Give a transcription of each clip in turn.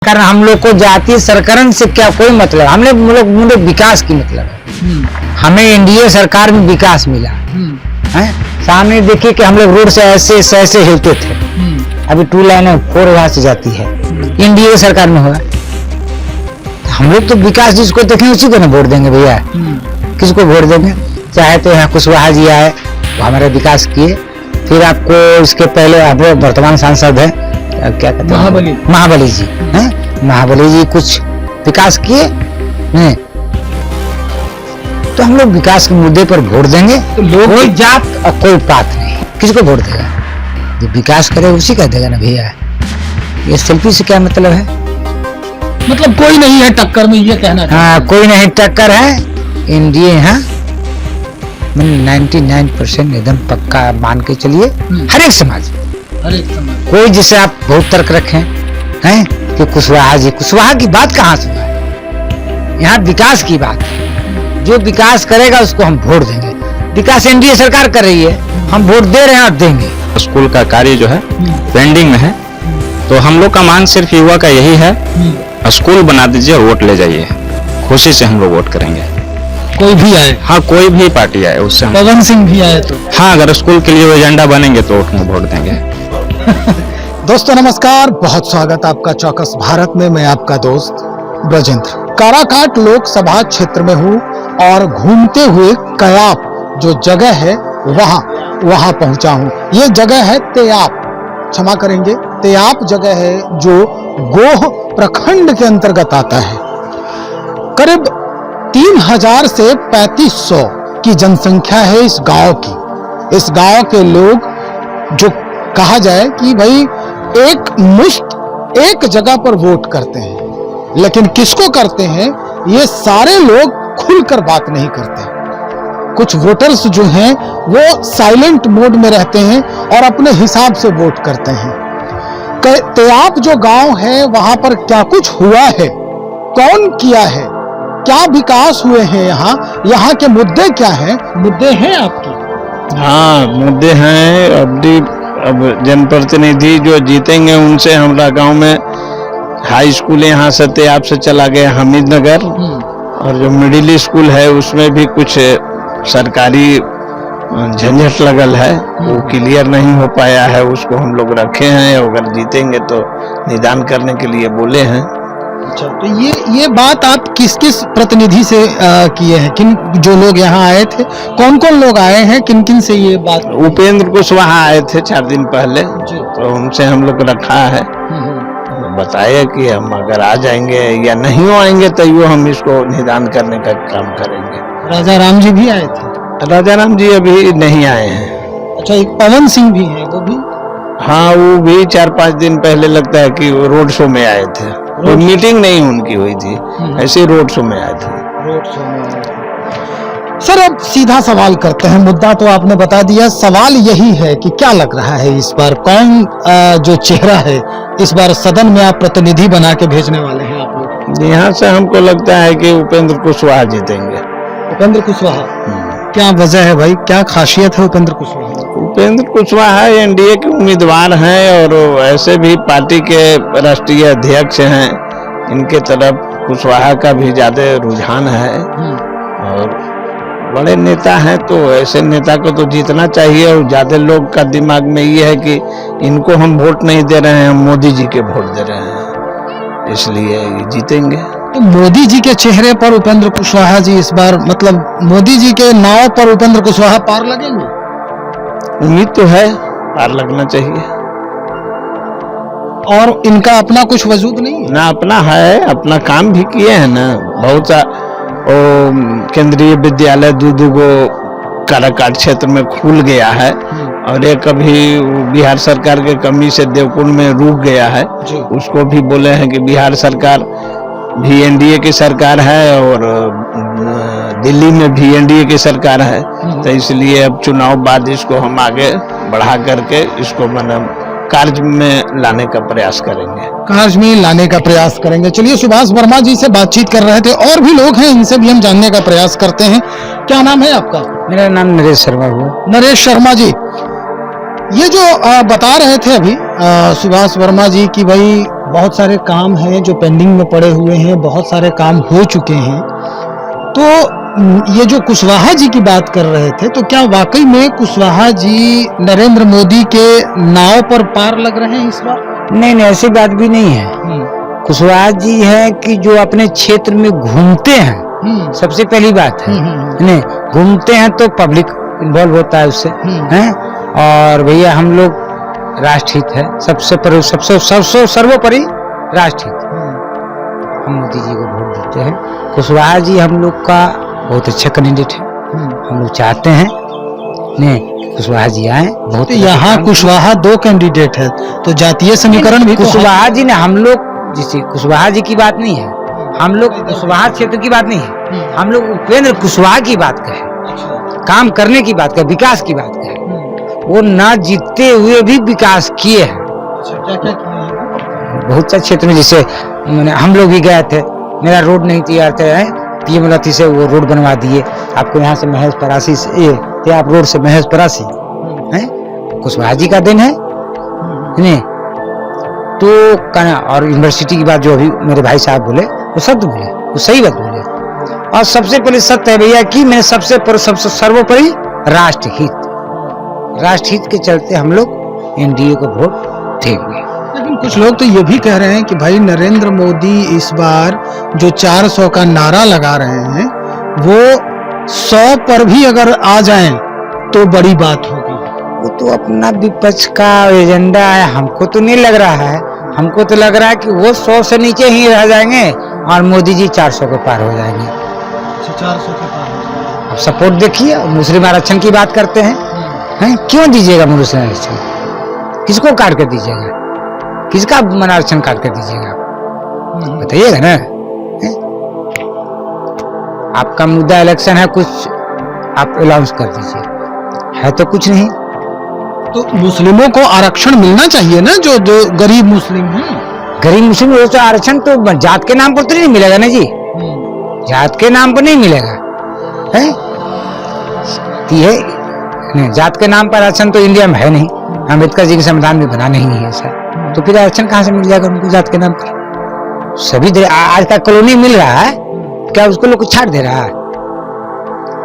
कारण हम लोग को जातीय सरकरण से क्या कोई मतलब, हम लोग विकास की मतलब है। हमें एनडीए सरकार में विकास मिला है। सामने देखिए कि हम लोग रोड से ऐसे हिलते थे, अभी 2 लाइन 4 यहाँ से जाती है, एनडीए सरकार में हुआ। हम लोग तो विकास जिसको देखें उसी को ना वोट देंगे भैया। किसको वोट देंगे? चाहे तो यहाँ कुशवाहा जी आए तो हमारा विकास किए, फिर आपको इसके पहले आप वर्तमान सांसद है क्या कहते हैं, महाबली जी हैं, महाबली जी कुछ विकास किए नहीं, तो हम लोग विकास के मुद्दे पर वोट देंगे। तो लोग कोई जात और कोई पात नहीं, किसको वोट देगा? जो विकास करे उसी का देगा ना भैया। ये सेल्फी से क्या मतलब है? मतलब कोई नहीं है टक्कर में, ये कहना। हाँ, कोई नहीं टक्कर है। एनडीए यहाँ 99% एकदम पक्का मान के चलिए। हर एक समाज कोई, जिसे आप बहुत तर्क रखें हैं कि कुशवाहा जी, कुशवाहा की बात कहाँ से है? यहाँ विकास की बात है। जो विकास करेगा उसको हम वोट देंगे। विकास एनडीए सरकार कर रही है, हम वोट दे रहे हैं और देंगे। स्कूल का कार्य जो है पेंडिंग में है, तो हम लोग का मांग सिर्फ युवा का यही है, स्कूल बना दीजिए और वोट ले जाइए। खुशी से हम लोग वोट करेंगे, कोई भी आए। हाँ, कोई भी पार्टी आए उससे हम। पवन सिंह भी आए तो हाँ, अगर स्कूल के लिए वो एजेंडा बनेंगे तो वोट देंगे। दोस्तों नमस्कार, बहुत स्वागत आपका चौकस भारत में। मैं आपका दोस्त ब्रजेंद्र काराकाट लोकसभा क्षेत्र में हूँ और घूमते हुए कयाप जो जगह है वहां पहुंचा हूँ। ये जगह है तेयाप, क्षमा करेंगे, तेयाप जगह है जो गोह प्रखंड के अंतर्गत आता है। करीब 3000 से 3500 की जनसंख्या है इस गांव की। इस गांव के लोग, जो कहा जाए कि भाई एक मुश्त एक जगह पर वोट करते हैं, लेकिन किसको करते हैं ये सारे लोग खुलकर बात नहीं करते। कुछ वोटर्स जो हैं वो साइलेंट मोड में रहते हैं और अपने हिसाब से वोट करते हैं। तेयाप जो गांव है वहां पर क्या कुछ हुआ है, कौन किया है, क्या विकास हुए हैं, यहाँ के मुद्दे क्या हैं? मुद्दे हैं आपके? हाँ, मुद्दे हैं। अब जनप्रतिनिधि जो जीतेंगे उनसे हमारा गांव में हाई स्कूल यहाँ से तेयाप से चला गया हमीद नगर, और जो मिडिल स्कूल है उसमें भी कुछ सरकारी झंझट लगल है, वो क्लियर नहीं हो पाया है। उसको हम लोग रखे हैं, अगर जीतेंगे तो निदान करने के लिए बोले हैं। अच्छा, तो ये बात आप किस प्रतिनिधि से किए हैं? किन जो लोग यहाँ आए थे, कौन कौन लोग आए हैं, किन किन से ये बात? उपेंद्र कुशवाहा आए थे 4 दिन पहले, तो उनसे हम लोग रखा है। बताया कि हम अगर आ जाएंगे या नहीं आएंगे तो वो हम इसको निदान करने का काम करेंगे। राजा राम जी भी आए थे? राजा राम जी अभी नहीं आए हैं। अच्छा, एक पवन सिंह भी है, वो भी? हाँ, वो भी 4-5 दिन पहले लगता है कि रोड शो में आए थे। वो मीटिंग नहीं उनकी हुई थी, ऐसे रोड शो में आए थे। सर, अब सीधा सवाल करते हैं। मुद्दा तो आपने बता दिया, सवाल यही है कि क्या लग रहा है इस बार कौन जो चेहरा है इस बार सदन में आप प्रतिनिधि बना के भेजने वाले हैं आप लोग? यहाँ से हमको लगता है कि उपेंद्र कुशवाहा जीतेंगे। उपेंद्र कुशवाहा? क्या वजह है भाई, क्या खासियत है उपेंद्र कुशवाहा? उपेंद्र कुशवाहा एनडीए के उम्मीदवार हैं और ऐसे भी पार्टी के राष्ट्रीय अध्यक्ष हैं। इनके तरफ कुशवाहा का भी ज्यादा रुझान है और बड़े नेता हैं, तो ऐसे नेता को तो जीतना चाहिए। और ज्यादा लोग का दिमाग में ये है कि इनको हम वोट नहीं दे रहे हैं, हम मोदी जी के वोट दे रहे हैं, इसलिए ये जीतेंगे। तो मोदी जी के चेहरे पर उपेंद्र कुशवाहा जी इस बार, मतलब मोदी जी के नाव पर उपेंद्र कुशवाहा पार लगेंगे? उम्मीद तो है, पार लगना चाहिए। और इनका अपना कुछ वजूद नहीं है? ना, अपना है, अपना काम भी किए हैं ना। बहुत सा केंद्रीय विद्यालय 2 गो काराकाट क्षेत्र में खुल गया है, और एक अभी बिहार सरकार के कमी से देवकुंड में रुक गया है। उसको भी बोले हैं कि बिहार सरकार भी एनडीए की सरकार है और दिल्ली में भी एनडीए की सरकार है, तो इसलिए अब चुनाव बाद इसको हम आगे बढ़ा करके इसको मतलब कार्य में लाने का प्रयास करेंगे। कार्य में लाने का प्रयास करेंगे। चलिए, सुभाष वर्मा जी से बातचीत कर रहे थे, और भी लोग हैं, इनसे भी हम जानने का प्रयास करते हैं। क्या नाम है आपका? मेरा नाम नरेश शर्मा हुआ। नरेश शर्मा जी, ये जो बता रहे थे अभी सुभाष वर्मा जी कि भाई बहुत सारे काम हैं जो पेंडिंग में पड़े हुए हैं, बहुत सारे काम हो चुके हैं, तो ये जो कुशवाहा जी की बात कर रहे थे, तो क्या वाकई में कुशवाहा जी नरेंद्र मोदी के नाव पर पार लग रहे हैं इस बार? नहीं नहीं, ऐसी बात भी नहीं है। कुशवाहा जी है कि जो अपने क्षेत्र में घूमते हैं, सबसे पहली बात है, नहीं घूमते हैं तो पब्लिक इन्वॉल्व होता है उससे, हैं? और भैया हम लोग राष्ट्रहित है सबसे सर्वोपरि राष्ट्रहित। हम मोदी जी को वोट देते हैं। कुशवाहा जी हम लोग का बहुत अच्छा कैंडिडेट है, हम लोग चाहते हैं नहीं कुशवाहा जी आए। बहुत तो यहाँ कुशवाहा 2 कैंडिडेट है, तो जातीय समीकरण भी कुशवाहा जी ने, हम लोग जैसे कुशवाहा जी की बात नहीं है, हम लोग कुशवाहा क्षेत्र की बात नहीं है, हम लोग उपेंद्र कुशवाहा की बात कहें, काम करने की बात कहें, विकास की बात कहें। वो ना जीतते हुए भी विकास किए हैं। क्या क्या किए हैं? बहुत से क्षेत्र में, जैसे मैंने हम लोग भी गए थे, मेरा रोड नहीं तैयार थे, पीएम लती से वो रोड बनवा दिए। आपको यहाँ से महेश परासी से ये आप रोड से महेश परासी है, कुशवाहा जी का दिन है नहीं तो कहना। और यूनिवर्सिटी की बात जो अभी मेरे भाई साहब बोले, वो सत्य बोले, वो सही बात बोले। और सबसे पहले सत्य है भैया कि मैं सबसे सर्वोपरि राष्ट्रहित के चलते हम लोग एनडीए को वोट देंगे। लेकिन कुछ लोग तो ये भी कह रहे हैं कि भाई नरेंद्र मोदी इस बार जो 400 का नारा लगा रहे हैं, वो 100 पर भी अगर आ जाएं तो बड़ी बात होगी। वो तो अपना विपक्ष का एजेंडा है, हमको तो नहीं लग रहा है। हमको तो लग रहा है कि वो 100 से नीचे ही रह जाएंगे और मोदी जी 400 के पार हो जाएंगे। 400 के पार। अब सपोर्ट देखिए, मुस्लिम आरक्षण की बात करते हैं, क्यों दीजिएगा मुस्लिम आरक्षण? किसको काट कर दीजिएगा? किसका आरक्षण काट कर दीजिएगा? बताइएगा ना। आपका मुद्दा इलेक्शन है, कुछ आप अनाउंस कर दीजिए, है तो कुछ नहीं। तो मुस्लिमों को आरक्षण मिलना चाहिए ना, जो गरीब मुस्लिम हैं। गरीब मुस्लिम तो आरक्षण तो जात के नाम पर तो नहीं मिलेगा ना जी, जात के नाम पर नहीं मिलेगा है। नहीं, जात के नाम पर आरक्षण तो इंडिया में है नहीं, अम्बेडकर जी के संविधान में बना नहीं है ऐसा, तो फिर आरक्षण कहाँ से मिल जाएगा उनको जात के नाम पर? सभी आज का कॉलोनी मिल रहा है, क्या उसको लोग छाट दे रहा है?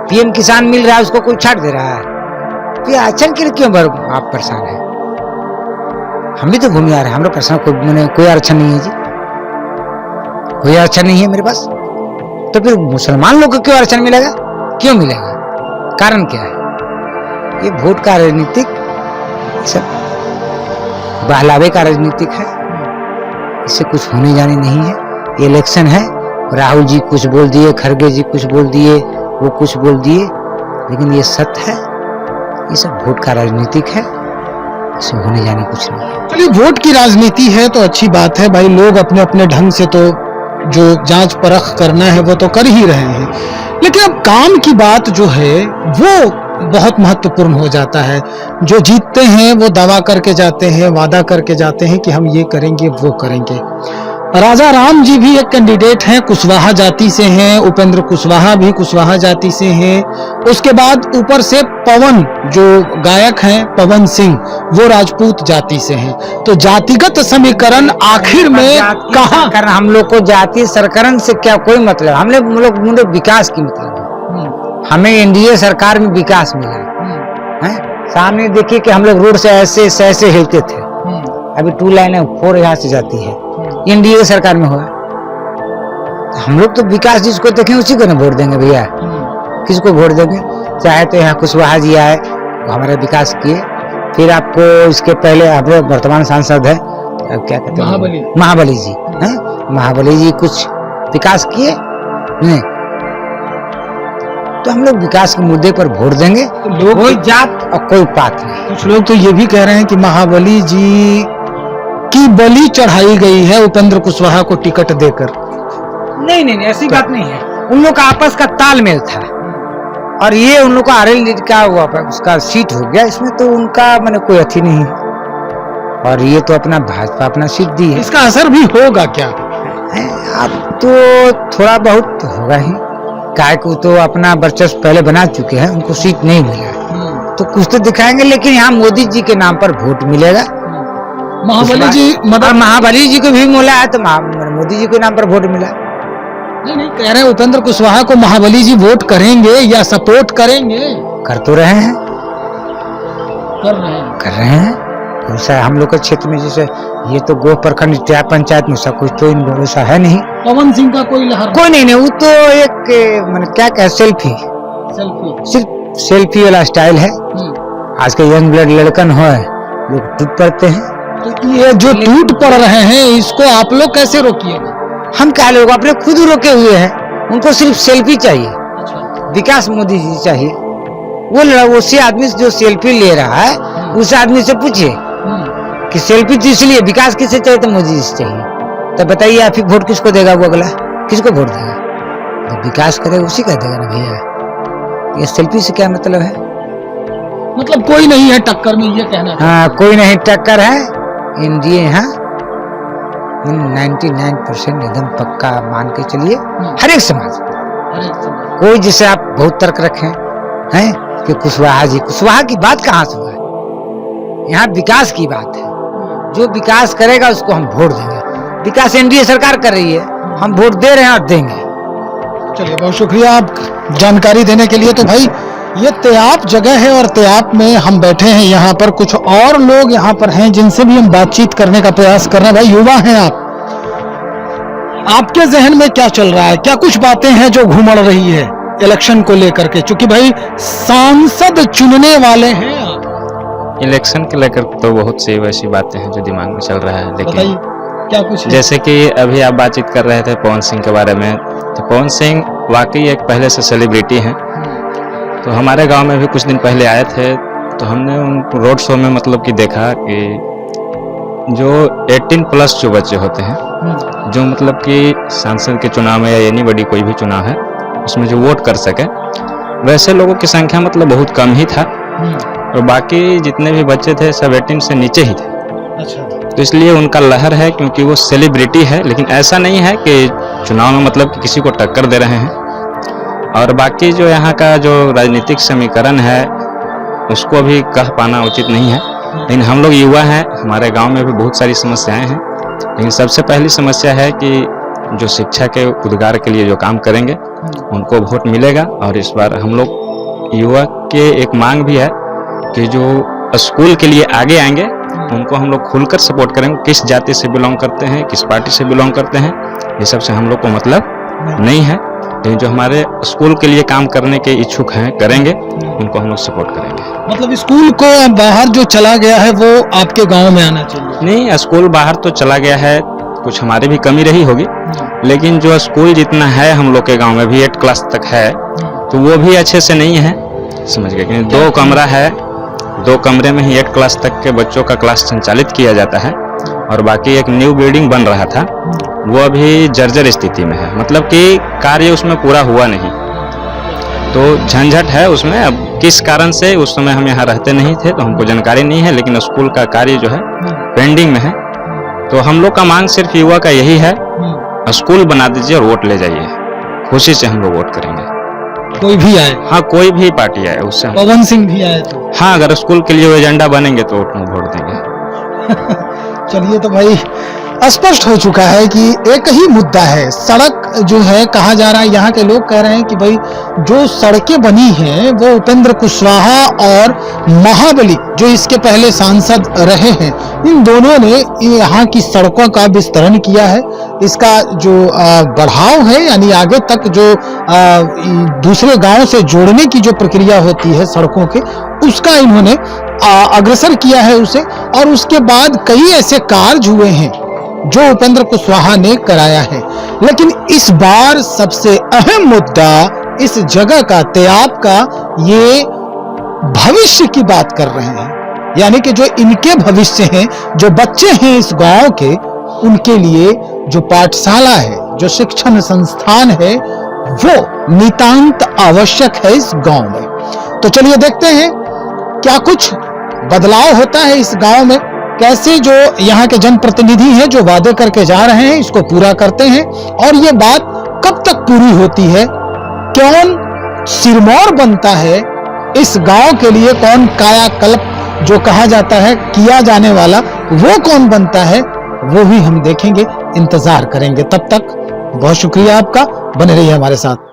पीएम किसान मिल रहा है, उसको कोई छाट दे रहा है? फिर आरक्षण के लिए क्यों आप परेशान है? हम भी तो घूम आ रहे हैं, हम लोग परेशान, कोई आरक्षण नहीं है जी, कोई आरक्षण नहीं है मेरे पास। तो फिर मुसलमान लोग को क्यों आरक्षण मिलेगा? क्यों मिलेगा? कारण क्या है? ये वोट का राजनीतिक सब बहलावे का राजनीतिक है, इससे कुछ होने जाने नहीं है। ये इलेक्शन है, राहुल जी कुछ बोल दिए, खड़गे जी कुछ बोल दिए, वो कुछ बोल दिए, लेकिन ये सत्य है, ये सब वोट का राजनीतिक है, इससे होने जाने कुछ नहीं है। चलिए, वोट की राजनीति है तो अच्छी बात है भाई, लोग अपने अपने ढंग से तो जो जांच परख करना है वो तो कर ही रहे हैं, लेकिन अब काम की बात जो है वो बहुत महत्वपूर्ण हो जाता है। जो जीतते हैं वो दावा करके जाते हैं, वादा करके जाते हैं कि हम ये करेंगे वो करेंगे। राजा राम जी भी एक कैंडिडेट हैं, कुशवाहा जाति से हैं, उपेंद्र कुशवाहा भी कुशवाहा जाति से हैं। उसके बाद ऊपर से पवन जो गायक हैं, पवन सिंह, वो राजपूत जाति से हैं। तो जातिगत समीकरण आखिर में कहाँ? हम लोग को जाति सरकरण से क्या कोई मतलब? हम लोग विकास की मतलब है। हमें एनडीए सरकार में विकास मिला है। सामने देखिए कि हम लोग रोड से ऐसे हिलते थे, अभी 2 लाइन 4 यहाँ से जाती है, एनडीए सरकार में हुआ। हम लोग तो विकास जिसको देखें उसी को ना वोट देंगे भैया, किसको वोट देंगे? चाहे तो यहाँ कुशवाहा जी आए, हमारा विकास किए, फिर आपको इसके पहले हमारे वर्तमान सांसद है, क्या कहते हैं, महाबली जी हैं, महाबली जी कुछ विकास किए नहीं, तो हम लोग विकास के मुद्दे पर वोट देंगे। कोई जात और कोई पात नहीं। कुछ लोग तो ये भी कह रहे हैं कि महाबली जी की बलि चढ़ाई गई है उपेंद्र कुशवाहा को टिकट देकर। नहीं, ऐसी बात नहीं है। उन लोग का आपस का तालमेल था, और ये उन लोग का आरएल का उसका सीट हो गया, इसमें तो उनका मैंने कोई अथी नहीं है, और ये तो अपना भाजपा अपना सीट दी है। इसका असर भी होगा क्या? अब तो थोड़ा बहुत होगा ही, काय को तो अपना वर्चस्व पहले बना चुके हैं, उनको सीट नहीं मिला, तो कुछ तो दिखाएंगे, लेकिन यहाँ मोदी जी के नाम पर वोट मिलेगा। महाबली जी और महाबली जी को भी मिला है, तो मोदी जी के नाम पर वोट मिला। नहीं कह रहे हैं उपेंद्र कुशवाहा को महाबली जी वोट करेंगे या सपोर्ट करेंगे? कर तो रहे हैं, कर रहे हैं। वैसा हम लोग के क्षेत्र में जैसे ये तो गोह प्रखंड टिया पंचायत में सब कुछ तो इन वैसा है नहीं। पवन सिंह का कोई लहर कोई नहीं, वो तो एक मैंने क्या कहा, सेल्फी सिर्फ सेल्फी वाला स्टाइल है। आज के यंग ब्लड लड़कन हो लोग टूट पड़ते हैं। तो ये जो टूट पड़ रहे हैं इसको आप लोग कैसे रोकिएगा? हम क्या लोग अपने खुद रोके हुए हैं, उनको सिर्फ सेल्फी चाहिए। विकास मोदी जी चाहिए। वो उसी आदमी से जो सेल्फी ले रहा है उस आदमी से पूछिए कि सेल्फी तो इसलिए विकास किसे चाहिए, तो मोदी जी से चाहिए। तो बताइए आप ही वोट किसको देगा? वो अगला किसको वोट देगा? तो विकास करेगा उसी का देगा ना भैया। ये सेल्फी से क्या मतलब है? मतलब कोई नहीं है टक्कर में, ये कहना? हाँ, कोई नहीं टक्कर है। एनडीए यहाँ 99% एकदम पक्का मान के चलिए। हर एक समाज कोई, जिसे आप बहुत तर्क रखें हैं कि कुशवाहा की बात कहाँ से हुआ है? यहाँ विकास की बात है। जो विकास करेगा उसको हम वोट देंगे। विकास एनडीए सरकार कर रही है, हम वोट दे रहे हैं और देंगे। चलिए, बहुत शुक्रिया आप जानकारी देने के लिए। तो भाई ये तेयाप जगह है और तेयाप में हम बैठे हैं। यहाँ पर कुछ और लोग यहाँ पर हैं जिनसे भी हम बातचीत करने का प्रयास कर रहे हैं। भाई युवा हैं आप, आपके जहन में क्या चल रहा है? क्या कुछ बातें हैं जो घूमड़ रही है इलेक्शन को लेकर के? क्योंकि भाई सांसद चुनने वाले हैं आप। इलेक्शन के लेकर तो बहुत सी वैसी बातें हैं जो दिमाग में चल रहा है, लेकिन क्या कुछ है? जैसे कि अभी आप बातचीत कर रहे थे पवन सिंह के बारे में, तो पवन सिंह वाकई एक पहले से सेलिब्रिटी हैं। तो हमारे गांव में भी कुछ दिन पहले आए थे, तो हमने उन रोड शो में मतलब कि देखा कि जो 18+ जो बच्चे होते हैं, जो मतलब कि सांसद के चुनाव में या एनी बड़ी कोई भी चुनाव है उसमें जो वोट कर सके, वैसे लोगों की संख्या मतलब बहुत कम ही था। और बाकी जितने भी बच्चे थे सब 18 से नीचे ही थे। अच्छा। तो इसलिए उनका लहर है, क्योंकि वो सेलिब्रिटी है। लेकिन ऐसा नहीं है कि चुनाव में मतलब कि किसी को टक्कर दे रहे हैं। और बाकी जो यहाँ का जो राजनीतिक समीकरण है उसको भी कह पाना उचित नहीं है। लेकिन हम लोग युवा हैं, हमारे गांव में भी बहुत सारी समस्याएं हैं। लेकिन सबसे पहली समस्या है कि जो शिक्षा के उद्गार के लिए जो काम करेंगे उनको वोट मिलेगा। और इस बार हम लोग युवा के एक मांग भी है कि जो स्कूल के लिए आगे आएंगे उनको हम लोग खुलकर सपोर्ट करेंगे। किस जाति से बिलोंग करते हैं, किस पार्टी से बिलोंग करते हैं, ये सब से हम लोग को मतलब नहीं है। लेकिन जो हमारे स्कूल के लिए काम करने के इच्छुक हैं, करेंगे, उनको हम लोग सपोर्ट करेंगे। मतलब स्कूल को बाहर जो चला गया है वो आपके गांव में आना चाहिए? नहीं, स्कूल बाहर तो चला गया है, कुछ हमारी भी कमी रही होगी। लेकिन जो स्कूल जितना है हम लोग के गांव में भी 8 क्लास तक है, तो वो भी अच्छे से नहीं है, समझ गए? क्योंकि 2 कमरा है, 2 कमरे में ही 8 क्लास तक के बच्चों का क्लास संचालित किया जाता है। और बाकी एक न्यू बिल्डिंग बन रहा था, वो अभी जर्जर स्थिति में है, मतलब कि कार्य उसमें पूरा हुआ नहीं। तो झंझट है उसमें। अब किस कारण से, उस समय हम यहाँ रहते नहीं थे तो हमको जानकारी नहीं है। लेकिन स्कूल का कार्य जो है पेंडिंग में है। तो हम लोग का मांग सिर्फ युवा का यही है, स्कूल बना दीजिए और वोट ले जाइए। खुशी से हम लोग वोट करेंगे, कोई भी आए। हाँ, कोई भी पार्टी आए, उससे पवन सिंह भी आए तो? हाँ, अगर स्कूल के लिए वो एजेंडा बनेंगे तो वोट देंगे। चलिए, तो भाई स्पष्ट हो चुका है कि एक ही मुद्दा है, सड़क जो है। कहा जा रहा है, यहाँ के लोग कह रहे हैं कि भाई जो सड़कें बनी हैं वो उपेंद्र कुशवाहा और महाबली जो इसके पहले सांसद रहे हैं, इन दोनों ने यहाँ की सड़कों का विस्तरण किया है। इसका जो बढ़ाव है, यानी आगे तक जो दूसरे गांव से जोड़ने की जो प्रक्रिया होती है सड़कों के, उसका इन्होंने अग्रसर किया है उसे। और उसके बाद कई ऐसे कार्य हुए हैं जो उपेंद्र कुशवाहा ने कराया है। लेकिन इस बार सबसे अहम मुद्दा इस जगह का, तेयाप का, ये भविष्य की बात कर रहे हैं। यानी कि जो इनके भविष्य हैं, जो बच्चे हैं इस गांव के, उनके लिए जो पाठशाला है, जो शिक्षण संस्थान है, वो नितांत आवश्यक है इस गांव में। तो चलिए देखते हैं क्या कुछ बदलाव होता है इस गांव में, कैसे जो यहाँ के जनप्रतिनिधि हैं जो वादे करके जा रहे हैं इसको पूरा करते हैं, और ये बात कब तक पूरी होती है, कौन सिरमौर बनता है इस गांव के लिए कौन कायाकल्प जो कहा जाता है किया जाने वाला, वो कौन बनता है, वो भी हम देखेंगे, इंतजार करेंगे। तब तक बहुत शुक्रिया आपका, बने रहिए हमारे साथ।